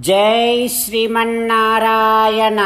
జై శ్రీమన్నారాయణ.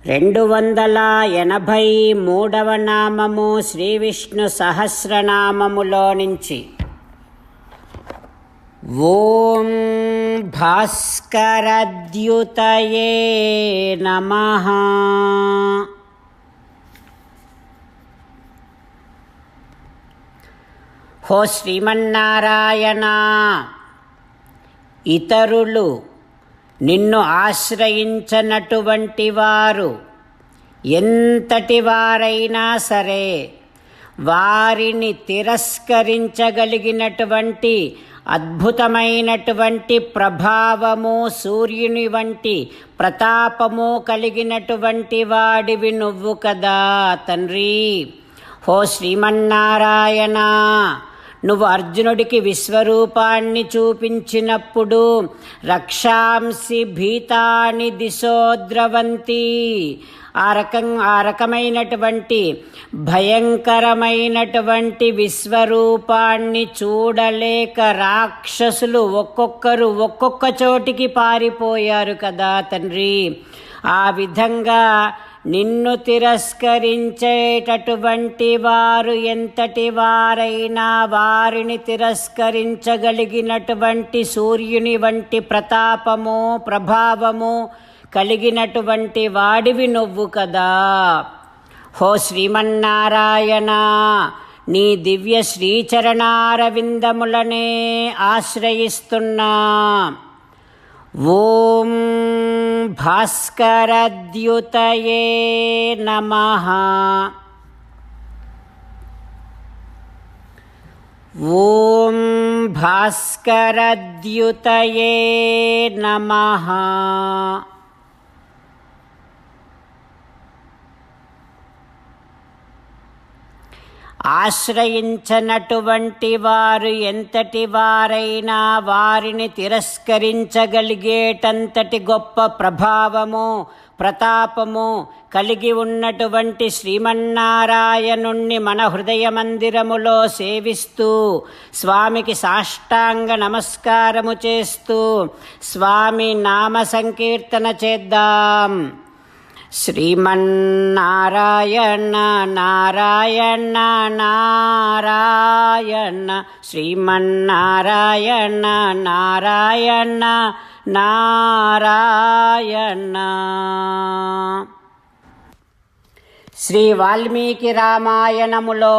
283వ నామము శ్రీ విష్ణు సహస్రనామములో నుంచి. ఓం భాస్కరద్యుతయే నమః. హో శ్రీమన్నారాయణ, ఇతరులు నిన్ను ఆశ్రయించనటువంటి వారు ఎంతటి వారైనా సరే వారిని తిరస్కరించగలిగినటువంటి అద్భుతమైనటువంటి ప్రభావము, సూర్యుని వంటి ప్రతాపము కలిగినటువంటి వాడివి నువ్వు కదా తండ్రి. హో శ్రీమన్నారాయణ, నువ్వు అర్జునుడికి విశ్వరూపాన్ని చూపించినప్పుడు రక్షాంసి భీతాని దిశో ద్రవంతి, ఆ రకమైనటువంటి భయంకరమైనటువంటి విశ్వరూపాన్ని చూడలేక రాక్షసులు ఒక్కొక్కరు ఒక్కొక్క చోటికి పారిపోయారు కదా తండ్రి. ఆ విధంగా నిన్ను తిరస్కరించేటటువంటి వారు ఎంతటి వారైనా వారిని తిరస్కరించగలిగినటువంటి సూర్యుని వంటి ప్రతాపము, ప్రభావము కలిగినటువంటి వాడివి నువ్వు కదా. హో శ్రీమన్నారాయణ, నీ దివ్య శ్రీచరణారవిందములనే ఆశ్రయిస్తున్నా. ఓం భాస్కరద్యుతయే నమః. ఓం భాస్కరద్యుతయే నమః. ఆశ్రయించనటువంటి వారు ఎంతటి వారైనా వారిని తిరస్కరించగలిగేటంతటి గొప్ప ప్రభావము, ప్రతాపము కలిగి ఉన్నటువంటి శ్రీమన్నారాయణుణ్ణి మన హృదయ మందిరములో సేవిస్తూ స్వామికి సాష్టాంగ నమస్కారము చేస్తూ స్వామి నామ సంకీర్తన చేద్దాం. శ్రీమన్నారాయణ నారాయణ నారాయణ, శ్రీమన్నారాయణ నారాయణ నారాయణ. శ్రీ వాల్మీకి రామాయణములో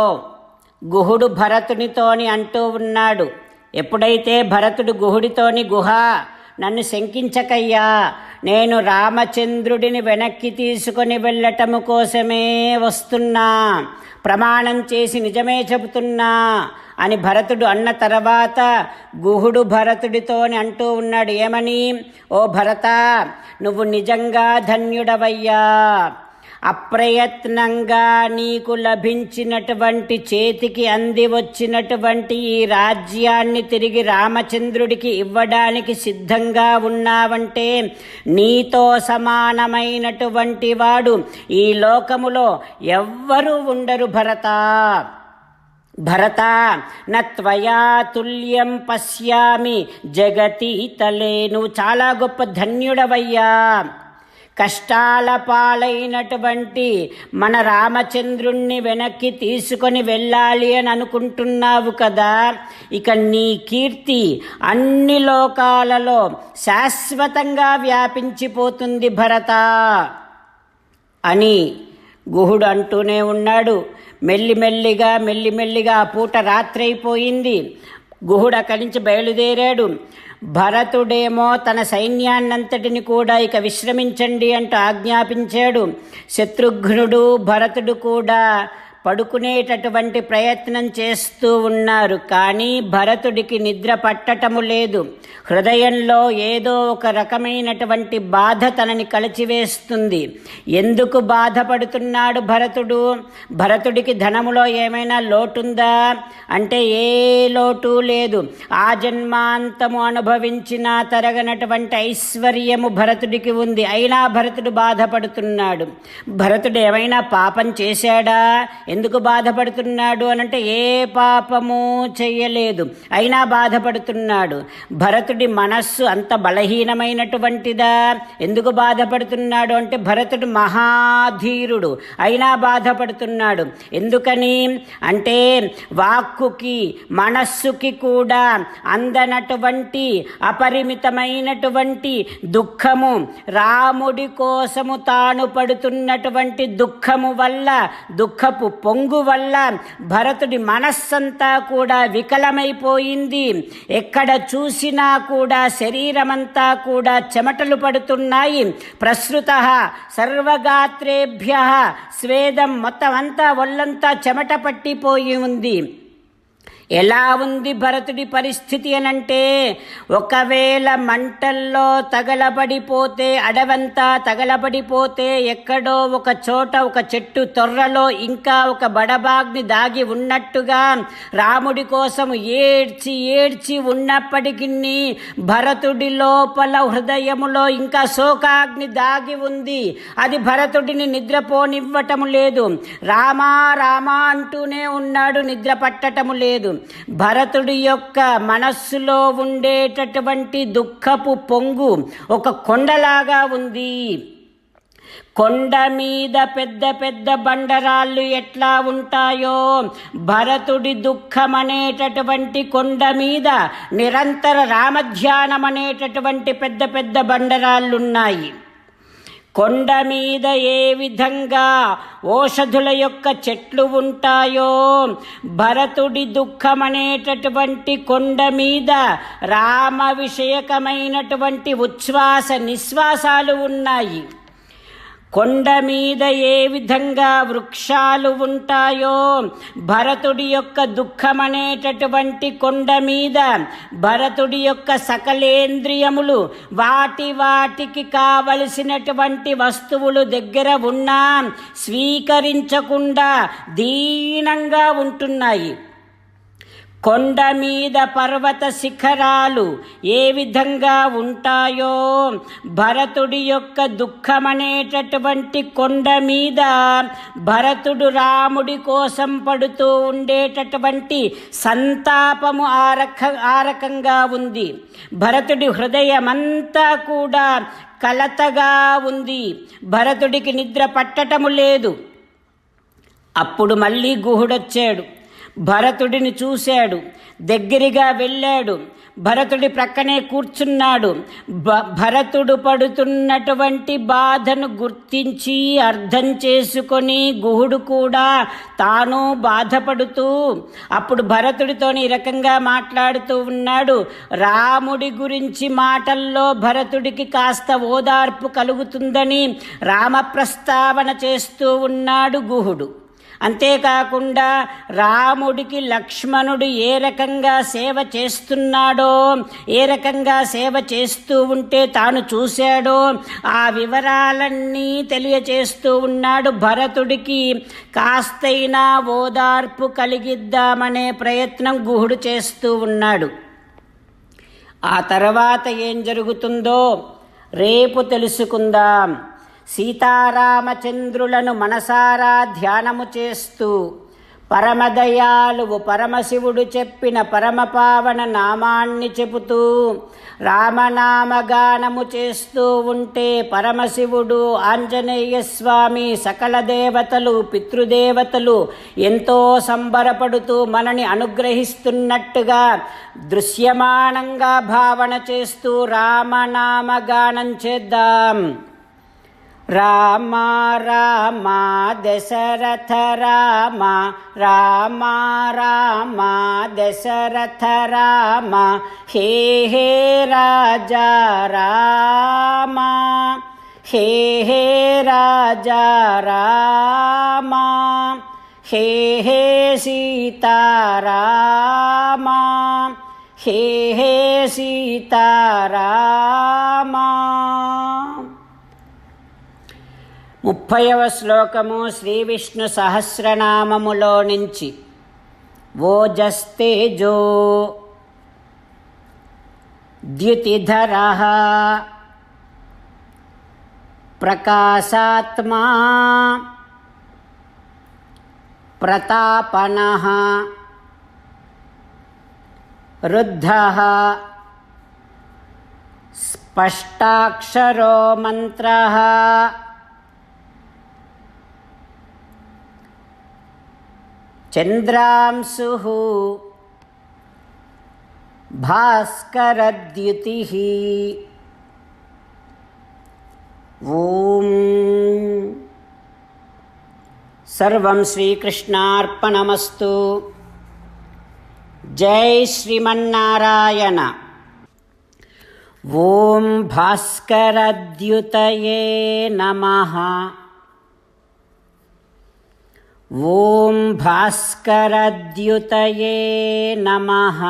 గుహుడు భరతునితోని అంటూ ఉన్నాడు. ఎప్పుడైతే భరతుడు గుహుడితోని గుహ, నన్ను శంకించకయ్యా, నేను రామచంద్రుడిని వెనక్కి తీసుకొని వెళ్ళటము కోసమే వస్తున్నా, ప్రమాణం చేసి నిజమే చెబుతున్నా అని భరతుడు అన్న తర్వాత గుహుడు భరతుడితోని అంటూ ఉన్నాడు. ఏమని? ఓ భరత, నువ్వు నిజంగా ధన్యుడవయ్యా. అప్రయత్నంగా నీకు లభించినటువంటి, చేతికి అంది వచ్చినటువంటి ఈ రాజ్యాన్ని తిరిగి రామచంద్రుడికి ఇవ్వడానికి సిద్ధంగా ఉన్నావంటే నీతో సమానమైనటువంటి వాడు ఈ లోకములో ఎవ్వరూ ఉండరు భరత. భరత, నత్వయా తుల్యం పశ్యామి జగతి తలే. నువ్వు చాలా గొప్ప ధన్యుడవయ్యా. కష్టాల పాలైనటువంటి మన రామచంద్రుణ్ణి వెనక్కి తీసుకొని వెళ్ళాలి అని అనుకుంటున్నావు కదా, ఇక నీ కీర్తి అన్ని లోకాలలో శాశ్వతంగా వ్యాపించిపోతుంది భరత అని గుహుడు అంటూనే ఉన్నాడు. మెల్లిమెల్లిగా ఆ పూట రాత్రైపోయింది. గుహుడు అక్కడి నుంచి బయలుదేరాడు. భరతుడేమో తన సైన్యాన్నంతటిని కూడా ఇక విశ్రమించండి అంటూ ఆజ్ఞాపించాడు. శత్రుఘ్నుడు, భరతుడు కూడా పడుకునేటటువంటి ప్రయత్నం చేస్తూ ఉన్నారు. కానీ భరతుడికి నిద్ర పట్టటము లేదు. హృదయంలో ఏదో ఒక రకమైనటువంటి బాధ తనని కలిచివేస్తుంది. ఎందుకు బాధపడుతున్నాడు భరతుడు? భరతుడికి ధనములో ఏమైనా లోటుందా అంటే ఏ లోటు లేదు. ఆ జన్మాంతము అనుభవించిన తరగనటువంటి ఐశ్వర్యము భరతుడికి ఉంది. అయినా భరతుడు బాధపడుతున్నాడు. భరతుడు ఏమైనా పాపం చేశాడా? ఎందుకు బాధపడుతున్నాడు అనంటే ఏ పాపము చెయ్యలేదు, అయినా బాధపడుతున్నాడు. భరతుడి మనస్సు అంత బలహీనమైనటువంటిదా? ఎందుకు బాధపడుతున్నాడు అంటే భరతుడు మహాధీరుడు, అయినా బాధపడుతున్నాడు. ఎందుకని అంటే వాక్కుకి మనస్సుకి కూడా అందనటువంటి అపరిమితమైనటువంటి దుఃఖము, రాముడి కోసము తాను పడుతున్నటువంటి దుఃఖము వల్ల, దుఃఖపు పొంగు వల్ల భరతుడి మనస్సంతా కూడా వికలమైపోయింది. ఎక్కడ చూసినా కూడా శరీరమంతా కూడా చెమటలు పడుతున్నాయి. ప్రసృతః సర్వగాత్రేభ్యః స్వేదం, మొత్తం అంతా ఒళ్ళంతా చెమట పట్టిపోయి ఉంది. ఎలా ఉంది భరతుడి పరిస్థితి అనంటే, ఒకవేళ మంటల్లో తగలబడిపోతే, అడవంతా తగలబడిపోతే, ఎక్కడో ఒక చోట ఒక చెట్టు తొర్రలో ఇంకా ఒక బడబాగ్ని దాగి ఉన్నట్టుగా రాముడి కోసం ఏడ్చి ఏడ్చి ఉన్నప్పటికీ భరతుడి లోపల హృదయములో ఇంకా శోకాగ్ని దాగి ఉంది. అది భరతుడిని నిద్రపోనివ్వటము లేదు. రామా రామా అంటూనే ఉన్నాడు, నిద్ర పట్టటము లేదు. భరతుడి యొక్క మనస్సులో ఉండేటటువంటి దుఃఖపు పొంగు ఒక కొండలాగా ఉంది. కొండ మీద పెద్ద పెద్ద బండరాళ్ళు ఎట్లా ఉంటాయో, భరతుడి దుఃఖం అనేటటువంటి కొండ మీద నిరంతర రామధ్యానం అనేటటువంటి పెద్ద పెద్ద బండరాళ్ళున్నాయి. కొండ మీద ఏ విధంగా ఓషధుల యొక్క చెట్లు ఉంటాయో, భరతుడి దుఃఖం అనేటటువంటి కొండ మీద రామ విషయకమైనటువంటి ఉచ్ఛ్వాస నిశ్వాసాలు ఉన్నాయి. కొండ మీద ఏ విధంగా వృక్షాలు ఉంటాయో, భరతుడి యొక్క దుఃఖం అనేటటువంటి కొండ మీద భరతుడి యొక్క సకలేంద్రియములు వాటికి కావలసినటువంటి వస్తువులు దగ్గర ఉన్నా స్వీకరించకుండా దీనంగా ఉంటున్నాయి. కొండ మీద పర్వత శిఖరాలు ఏ విధంగా ఉంటాయో, భరతుడి యొక్క దుఃఖమనేటటువంటి కొండ మీద భరతుడు రాముడి కోసం పడుతూ ఉండేటటువంటి సంతాపము ఆ రకంగా ఉంది. భరతుడి హృదయమంతా కూడా కలతగా ఉంది. భరతుడికి నిద్ర పట్టటము లేదు. అప్పుడు మళ్ళీ గుహుడొచ్చాడు. భరతుడిని చూశాడు, దగ్గరగా వెళ్ళాడు, భరతుడి ప్రక్కనే కూర్చున్నాడు. భరతుడు పడుతున్నటువంటి బాధను గుర్తించి అర్థం చేసుకొని గుహుడు కూడా తాను బాధపడుతూ అప్పుడు భరతుడితోని ఈ రకంగా మాట్లాడుతూ ఉన్నాడు. రాముడి గురించి మాటల్లో భరతుడికి కాస్త ఓదార్పు కలుగుతుందని రామ ప్రస్తావన చేస్తూ ఉన్నాడు గుహుడు. అంతేకాకుండా రాముడికి లక్ష్మణుడు ఏ రకంగా సేవ చేస్తున్నాడో, ఏ రకంగా సేవ చేస్తూ ఉంటే తాను చూశాడో ఆ వివరాలన్నీ తెలియచేస్తూ ఉన్నాడు. భరతుడికి కాస్తైనా ఓదార్పు కలిగిద్దామనే ప్రయత్నం గుహుడు చేస్తూ ఉన్నాడు. ఆ తర్వాత ఏం జరుగుతుందో రేపు తెలుసుకుందాం. సీతారామచంద్రులను మనసారా ధ్యానము చేస్తూ పరమదయాలువు పరమశివుడు చెప్పిన పరమపావన నామాన్ని చెబుతూ రామనామగానము చేస్తూ ఉంటే పరమశివుడు, ఆంజనేయ స్వామి, సకల దేవతలు, పితృదేవతలు ఎంతో సంబరపడుతూ మనని అనుగ్రహిస్తున్నట్టుగా దృశ్యమానంగా భావన చేస్తూ రామనామగానం చేద్దాం. రామ రామ దశరథ రామ, రామ రామ దశరథ రామ, హే హే రాజా రామ, హే హే రాజా రామ, హే హే సీతారామ, హే హే సీతారామ. 30వ శ్లోకము శ్రీ విష్ణు సహస్రనామములో నుంచి. ఓజస్తేజో ద్యుతిధరః ప్రకాశాత్మా ప్రతాపనః రుద్ధః స్పష్టాక్షరో మంత్రః చంద్రాంశుః భాస్కరద్యుతిః ఓం సర్వం శ్రీకృష్ణార్పణమస్తు. జై శ్రీమన్నారాయణ. ఓం భాస్కరద్యుతయే నమః. ఓం భాస్కరద్యుతయే నమః.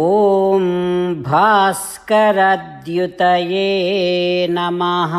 ఓం భాస్కరద్యుతయే నమః.